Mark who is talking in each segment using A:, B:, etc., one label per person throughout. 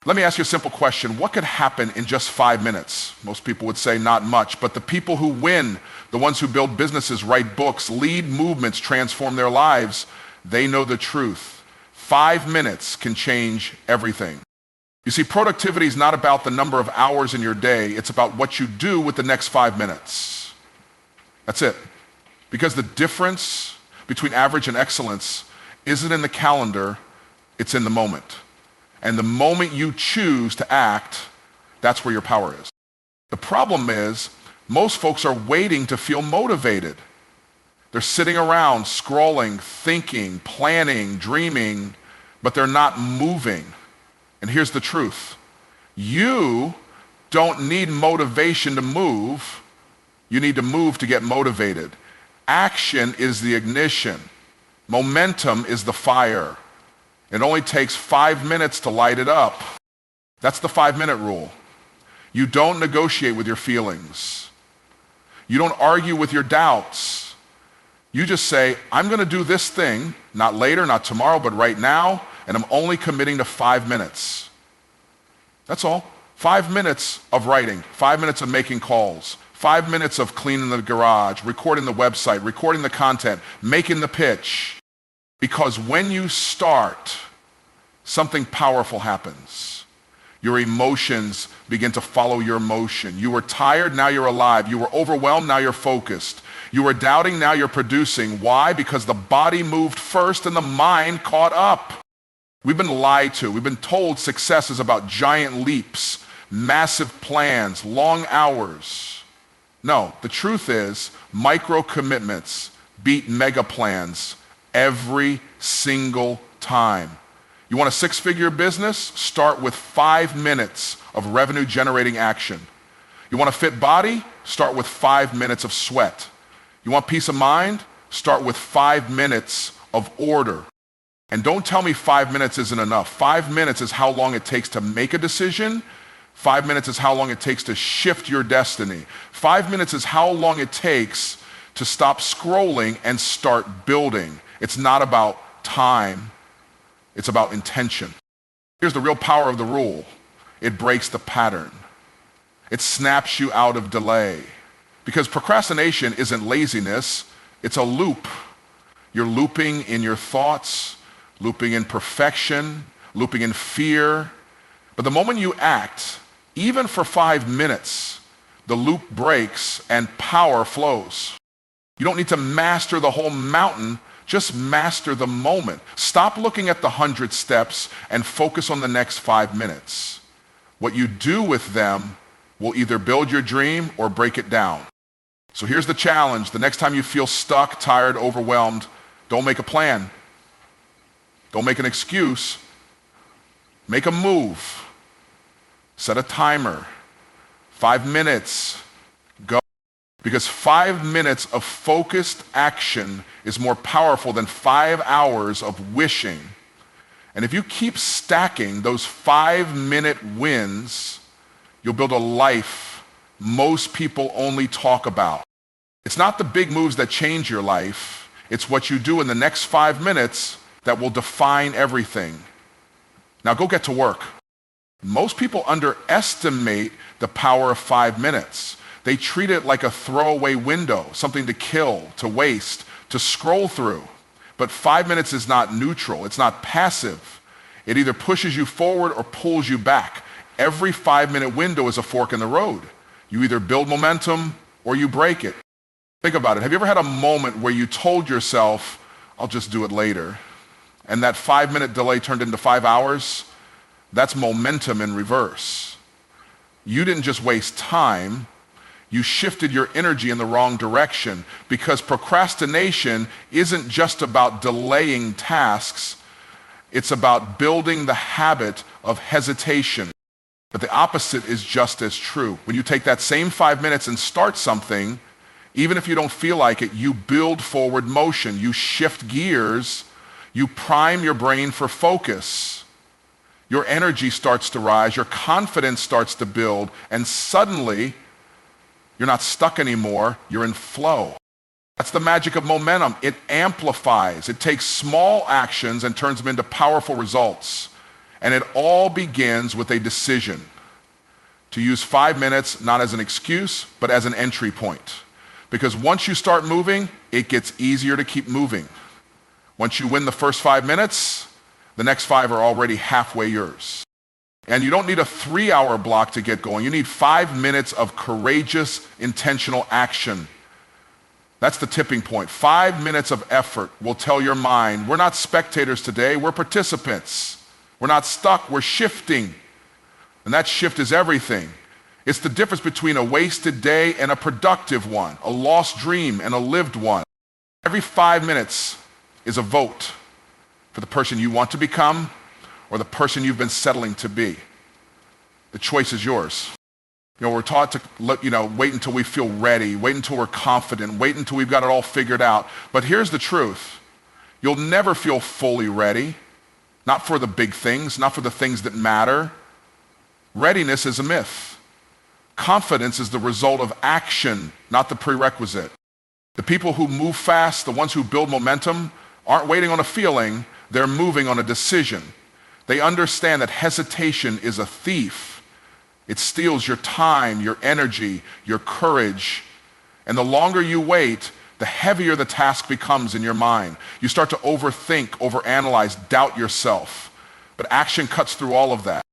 A: Let me ask you a simple question. What could happen in just 5 minutes? Most people would say not much, but the people who win, the ones who build businesses, write books, lead movements, transform their lives, they know the truth. 5 minutes can change everything. You see, productivity is not about the number of hours in your day. It's about what you do with the next 5 minutes. That's it. Because the difference between average and excellence isn't in the calendar, it's in the moment. And the moment you choose to act, that's where your power is. The problem is, most folks are waiting to feel motivated. They're sitting around, scrolling, thinking, planning, dreaming, but they're not moving. And here's the truth. You don't need motivation to move. You need to move to get motivated. Action is the ignition. Momentum is the fire. It only takes 5 minutes to light it up. That's the 5-minute rule. You don't negotiate with your feelings. You don't argue with your doubts. You just say, I'm going to do this thing, not later, not tomorrow, but right now, and I'm only committing to 5 minutes. That's all. 5 minutes of writing, 5 minutes of making calls, 5 minutes of cleaning the garage, recording the website, recording the content, making the pitch. Because when you start, something powerful happens. Your emotions begin to follow your motion. You were tired, now you're alive. You were overwhelmed, now you're focused. You were doubting, now you're producing. Why? Because the body moved first and the mind caught up. We've been lied to. We've been told success is about giant leaps, massive plans, long hours. No, the truth is micro commitments beat mega plans every single time. You want a 6-figure business? Start with 5 minutes of revenue generating action. You want a fit body? Start with 5 minutes of sweat. You want peace of mind? Start with 5 minutes of order. And don't tell me 5 minutes isn't enough. 5 minutes is how long it takes to make a decision. 5 minutes is how long it takes to shift your destiny. 5 minutes is how long it takes to stop scrolling and start building. It's not about time, it's about intention. Here's the real power of the rule. It breaks the pattern. It snaps you out of delay. Because procrastination isn't laziness, it's a loop. You're looping in your thoughts, looping in perfection, looping in fear. But the moment you act, even for 5 minutes, the loop breaks and power flows. You don't need to master the whole mountain, just master the moment. Stop looking at the 100 steps and focus on the next 5 minutes. What you do with them will either build your dream or break it down. So here's the challenge. The next time you feel stuck, tired, overwhelmed, don't make a plan. Don't make an excuse. Make a move. Set a timer. 5 minutes. Go. Because 5 minutes of focused action is more powerful than 5 hours of wishing. And if you keep stacking those 5-minute wins, you'll build a life most people only talk about. It's not the big moves that change your life. It's what you do in the next 5 minutes that will define everything. Now go get to work. Most people underestimate the power of 5 minutes. They treat it like a throwaway window, something to kill, to waste, to scroll through. But 5 minutes is not neutral. It's not passive. It either pushes you forward or pulls you back. Every 5-minute window is a fork in the road. You either build momentum or you break it. Think about it. Have you ever had a moment where you told yourself, I'll just do it later, and that 5-minute delay turned into 5 hours? That's momentum in reverse. You didn't just waste time, you shifted your energy in the wrong direction, because procrastination isn't just about delaying tasks, it's about building the habit of hesitation. But the opposite is just as true. When you take that same 5 minutes and start something, even if you don't feel like it, you build forward motion, you shift gears, you prime your brain for focus. Your energy starts to rise, your confidence starts to build, and suddenly you're not stuck anymore, you're in flow. That's the magic of momentum. It amplifies. It takes small actions and turns them into powerful results. And it all begins with a decision to use 5 minutes not as an excuse, but as an entry point. Because once you start moving, it gets easier to keep moving. Once you win the first 5 minutes, the next 5 are already halfway yours. And you don't need a 3-hour block to get going. You need 5 minutes of courageous, intentional action. That's the tipping point. 5 minutes of effort will tell your mind, we're not spectators today, we're participants. We're not stuck, we're shifting. And that shift is everything. It's the difference between a wasted day and a productive one, a lost dream and a lived one. Every 5 minutes is a vote for the person you want to become or the person you've been settling to be. The choice is yours. We're taught to wait until we feel ready, wait until we're confident, wait until we've got it all figured out. But here's the truth. You'll never feel fully ready, not for the big things, not for the things that matter. Readiness is a myth. Confidence is the result of action, not the prerequisite. The people who move fast, the ones who build momentum, aren't waiting on a feeling, they're moving on a decision. They understand that hesitation is a thief. It steals your time, your energy, your courage. And the longer you wait, the heavier the task becomes in your mind. You start to overthink, overanalyze, doubt yourself. But action cuts through all of that.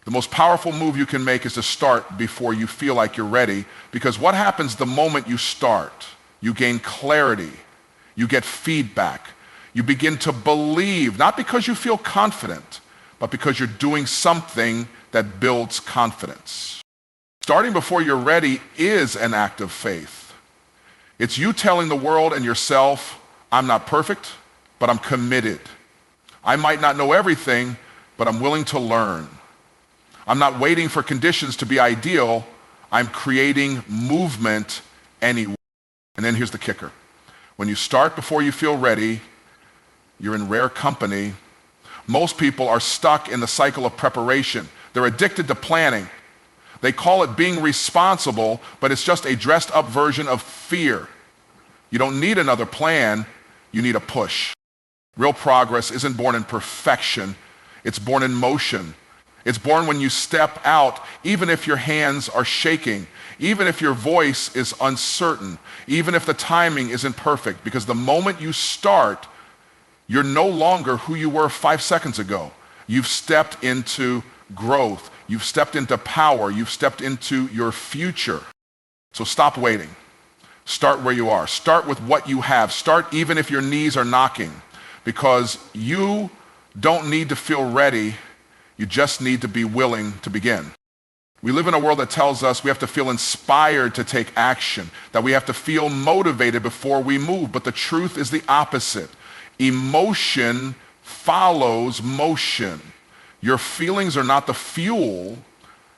A: The most powerful move you can make is to start before you feel like you're ready, because what happens the moment you start? You gain clarity, you get feedback, you begin to believe, not because you feel confident, but because you're doing something that builds confidence. Starting before you're ready is an act of faith. It's you telling the world and yourself, I'm not perfect, but I'm committed. I might not know everything, but I'm willing to learn. I'm not waiting for conditions to be ideal. I'm creating movement anyway. And then here's the kicker. When you start before you feel ready, you're in rare company. Most people are stuck in the cycle of preparation. They're addicted to planning. They call it being responsible, but it's just a dressed up version of fear. You don't need another plan, you need a push. Real progress isn't born in perfection, it's born in motion. It's born when you step out, even if your hands are shaking, even if your voice is uncertain, even if the timing isn't perfect, because the moment you start, you're no longer who you were 5 seconds ago. You've stepped into growth. You've stepped into power. You've stepped into your future. So stop waiting. Start where you are. Start with what you have. Start even if your knees are knocking, because you don't need to feel ready. You just need to be willing to begin. We live in a world that tells us we have to feel inspired to take action, that we have to feel motivated before we move. But the truth is the opposite. Emotion follows motion. Your feelings are not the fuel,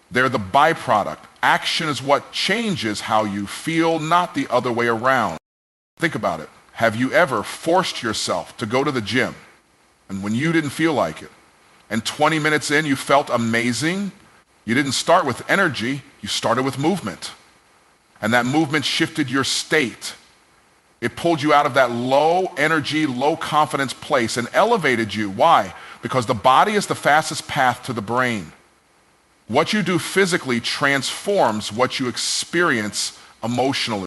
A: they're the byproduct. Action is what changes how you feel, not the other way around. Think about it. Have you ever forced yourself to go to the gym, and when you didn't feel like it, and 20 minutes in you felt amazing? You didn't start with energy, you started with movement. And that movement shifted your state. It pulled you out of that low energy, low confidence place and elevated you. Why? Because the body is the fastest path to the brain. What you do physically transforms what you experience emotionally.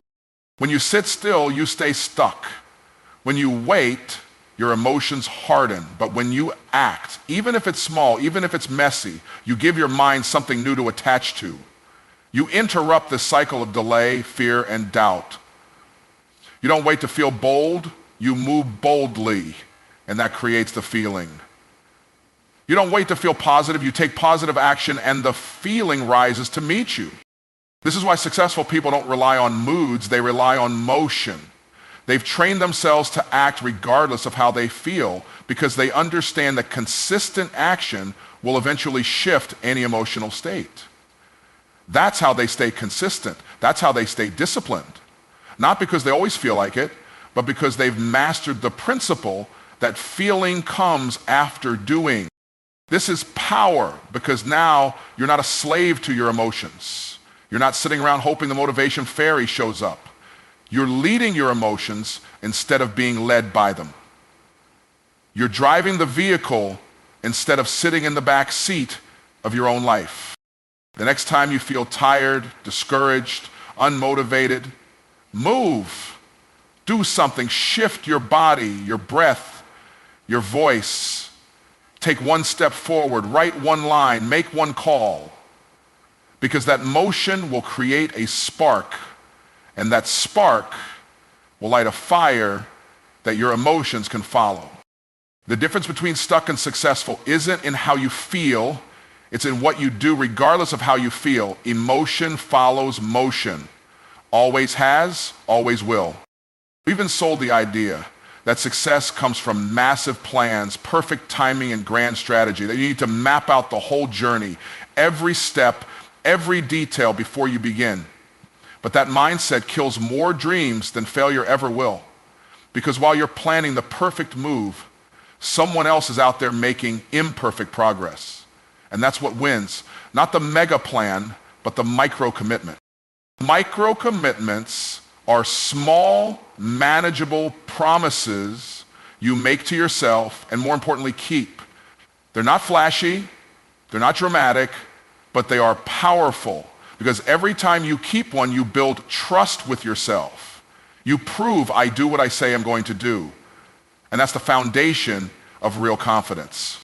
A: When you sit still, you stay stuck. When you wait, your emotions harden. But when you act, even if it's small, even if it's messy, you give your mind something new to attach to. You interrupt the cycle of delay, fear, and doubt. You don't wait to feel bold, you move boldly, and that creates the feeling. You don't wait to feel positive, you take positive action, and the feeling rises to meet you. This is why successful people don't rely on moods, they rely on motion. They've trained themselves to act regardless of how they feel, because they understand that consistent action will eventually shift any emotional state. That's how they stay consistent. That's how they stay disciplined. Not because they always feel like it, but because they've mastered the principle that feeling comes after doing. This is power, because now you're not a slave to your emotions. You're not sitting around hoping the motivation fairy shows up. You're leading your emotions instead of being led by them. You're driving the vehicle instead of sitting in the back seat of your own life. The next time you feel tired, discouraged, unmotivated, move. Do something. Shift your body, your breath, your voice. Take one step forward. Write one line. Make one call. Because that motion will create a spark, and that spark will light a fire that your emotions can follow. The difference between stuck and successful isn't in how you feel, it's in what you do regardless of how you feel. Emotion follows motion. Always has, always will. We've been sold the idea that success comes from massive plans, perfect timing, and grand strategy, that you need to map out the whole journey, every step, every detail before you begin. But that mindset kills more dreams than failure ever will. Because while you're planning the perfect move, someone else is out there making imperfect progress. And that's what wins. Not the mega plan, but the micro commitment. Micro commitments are small, manageable promises you make to yourself and, more importantly, keep. They're not flashy, they're not dramatic, but they are powerful. Because every time you keep one, you build trust with yourself. You prove, I do what I say I'm going to do. And that's the foundation of real confidence.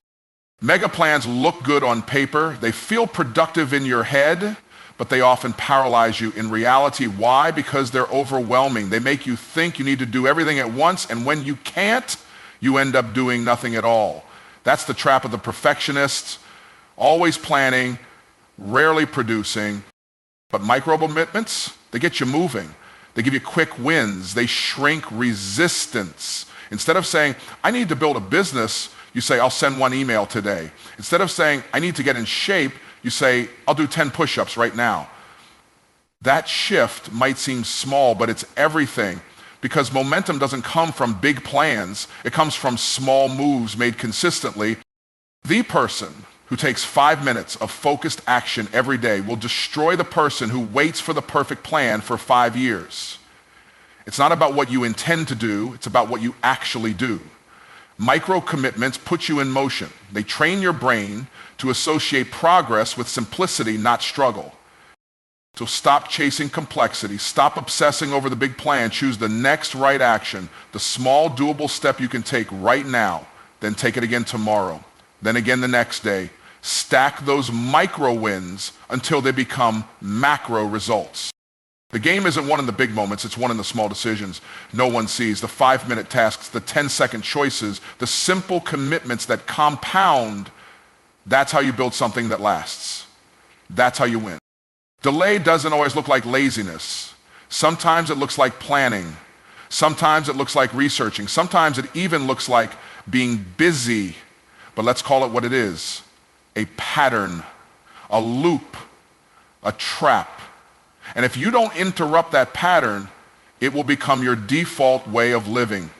A: Mega plans look good on paper. They feel productive in your head, but they often paralyze you in reality. Why? Because they're overwhelming. They make you think you need to do everything at once, and when you can't, you end up doing nothing at all. That's the trap of the perfectionists. Always planning, rarely producing. But micro commitments, they get you moving. They give you quick wins. They shrink resistance. Instead of saying, I need to build a business, you say, I'll send one email today. Instead of saying, I need to get in shape, you say, I'll do 10 push-ups right now. That shift might seem small, but it's everything. Because momentum doesn't come from big plans. It comes from small moves made consistently. The person who takes 5 minutes of focused action every day will destroy the person who waits for the perfect plan for 5 years. It's not about what you intend to do, it's about what you actually do. Micro commitments put you in motion. They train your brain to associate progress with simplicity, not struggle. So stop chasing complexity, stop obsessing over the big plan, choose the next right action, the small doable step you can take right now, then take it again tomorrow, then again the next day. Stack those micro wins until they become macro results. The game isn't won in the big moments, it's won in the small decisions no one sees, the 5-minute tasks, the 10-second choices, the simple commitments that compound. That's how you build something that lasts. That's how you win. Delay doesn't always look like laziness. Sometimes it looks like planning. Sometimes it looks like researching. Sometimes it even looks like being busy. But let's call it what it is. A pattern, a loop, a trap. And if you don't interrupt that pattern, it will become your default way of living.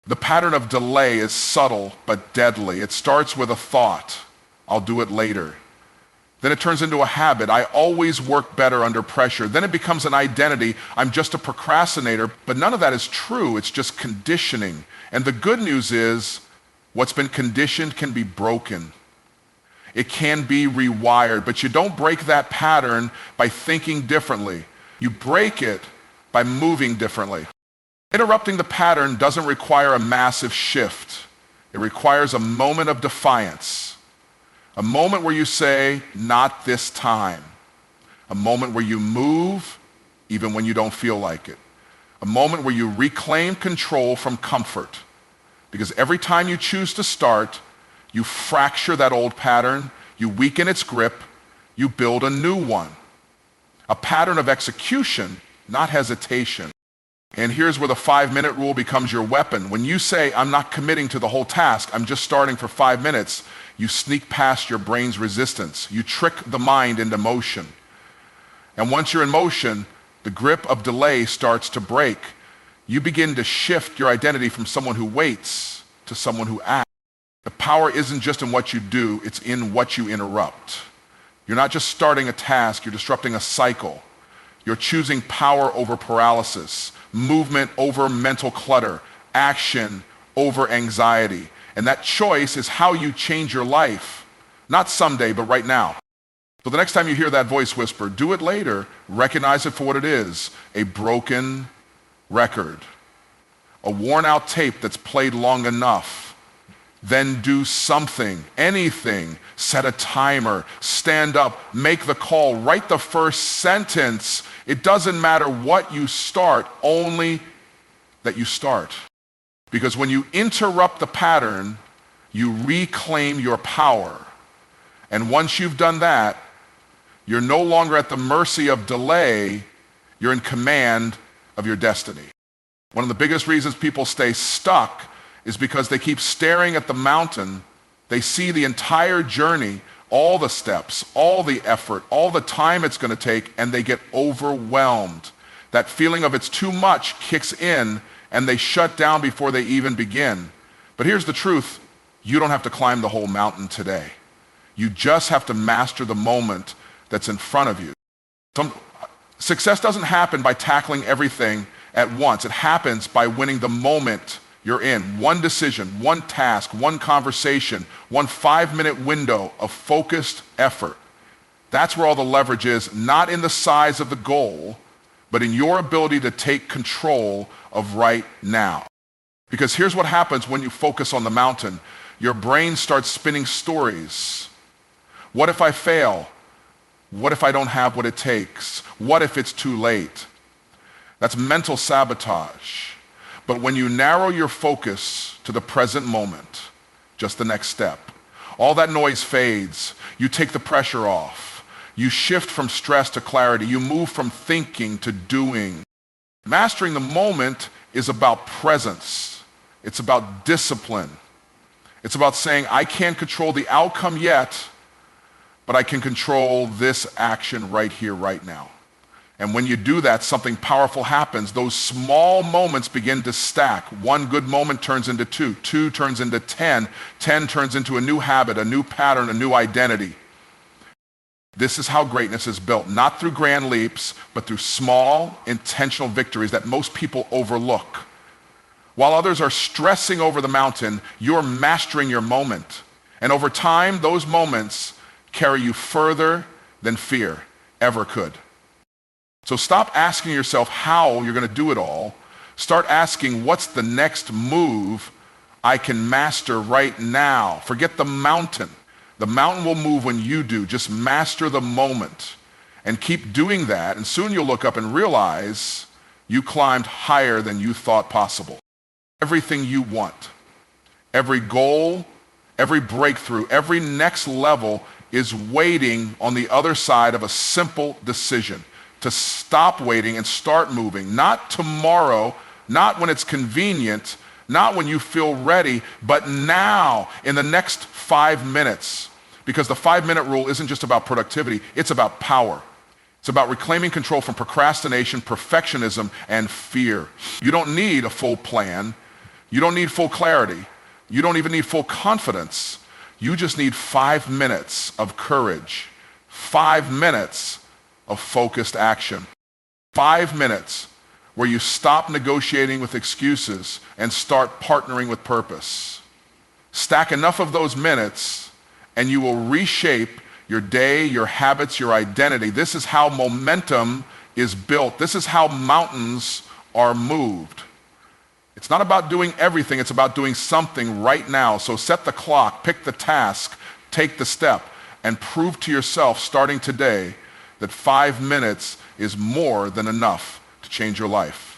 A: The pattern of delay is subtle but deadly. It starts with a thought, I'll do it later. Then it turns into a habit, I always work better under pressure. Then it becomes an identity, I'm just a procrastinator. But none of that is true, it's just conditioning. And the good news is, what's been conditioned can be broken. It can be rewired, but you don't break that pattern by thinking differently. You break it by moving differently. Interrupting the pattern doesn't require a massive shift. It requires a moment of defiance. A moment where you say, not this time. A moment where you move even when you don't feel like it. A moment where you reclaim control from comfort. Because every time you choose to start, you fracture that old pattern, you weaken its grip, you build a new one. A pattern of execution, not hesitation. And here's where the 5-minute rule becomes your weapon. When you say, I'm not committing to the whole task, I'm just starting for 5 minutes, you sneak past your brain's resistance. You trick the mind into motion. And once you're in motion, the grip of delay starts to break. You begin to shift your identity from someone who waits to someone who acts. The power isn't just in what you do, it's in what you interrupt. You're not just starting a task, you're disrupting a cycle. You're choosing power over paralysis, movement over mental clutter, action over anxiety. And that choice is how you change your life. Not someday, but right now. So the next time you hear that voice whisper, do it later, recognize it for what it is, a broken record, a worn out tape that's played long enough. Then do something, anything, set a timer, stand up, make the call, write the first sentence. It doesn't matter what you start, only that you start. Because when you interrupt the pattern, you reclaim your power. And once you've done that, you're no longer at the mercy of delay, you're in command of your destiny. One of the biggest reasons people stay stuck is because they keep staring at the mountain. They see the entire journey, all the steps, all the effort, all the time it's going to take, and they get overwhelmed. That feeling of it's too much kicks in, and they shut down before they even begin. But here's the truth. You don't have to climb the whole mountain today. You just have to master the moment that's in front of you. Success doesn't happen by tackling everything at once. It happens by winning the moment you're in. One decision, one task, one conversation, 1 5-minute window of focused effort. That's where all the leverage is, not in the size of the goal, but in your ability to take control of right now. Because here's what happens when you focus on the mountain. Your brain starts spinning stories. What if I fail? What if I don't have what it takes? What if it's too late? That's mental sabotage. But when you narrow your focus to the present moment, just the next step, all that noise fades. You take the pressure off. You shift from stress to clarity. You move from thinking to doing. Mastering the moment is about presence. It's about discipline. It's about saying, I can't control the outcome yet, but I can control this action right here, right now. And when you do that, something powerful happens. Those small moments begin to stack. One good moment turns into 2, 2 turns into 10, 10 turns into a new habit, a new pattern, a new identity. This is how greatness is built, not through grand leaps, but through small, intentional victories that most people overlook. While others are stressing over the mountain, you're mastering your moment. And over time, those moments carry you further than fear ever could. So stop asking yourself how you're going to do it all. Start asking, what's the next move I can master right now? Forget the mountain. The mountain will move when you do. Just master the moment and keep doing that. And soon you'll look up and realize you climbed higher than you thought possible. Everything you want, every goal, every breakthrough, every next level is waiting on the other side of a simple decision to stop waiting and start moving. Not tomorrow, not when it's convenient, not when you feel ready, but now, in the next 5 minutes. Because the 5-minute rule isn't just about productivity, it's about power. It's about reclaiming control from procrastination, perfectionism, and fear. You don't need a full plan. You don't need full clarity. You don't even need full confidence. You just need 5 minutes of courage, 5 minutes of focused action, 5 minutes where you stop negotiating with excuses and start partnering with purpose. Stack enough of those minutes and you will reshape your day, your habits, your identity. This is how momentum is built. This is how mountains are moved. It's not about doing everything, it's about doing something right now. So set the clock, pick the task, take the step, and prove to yourself starting today that 5 minutes is more than enough to change your life.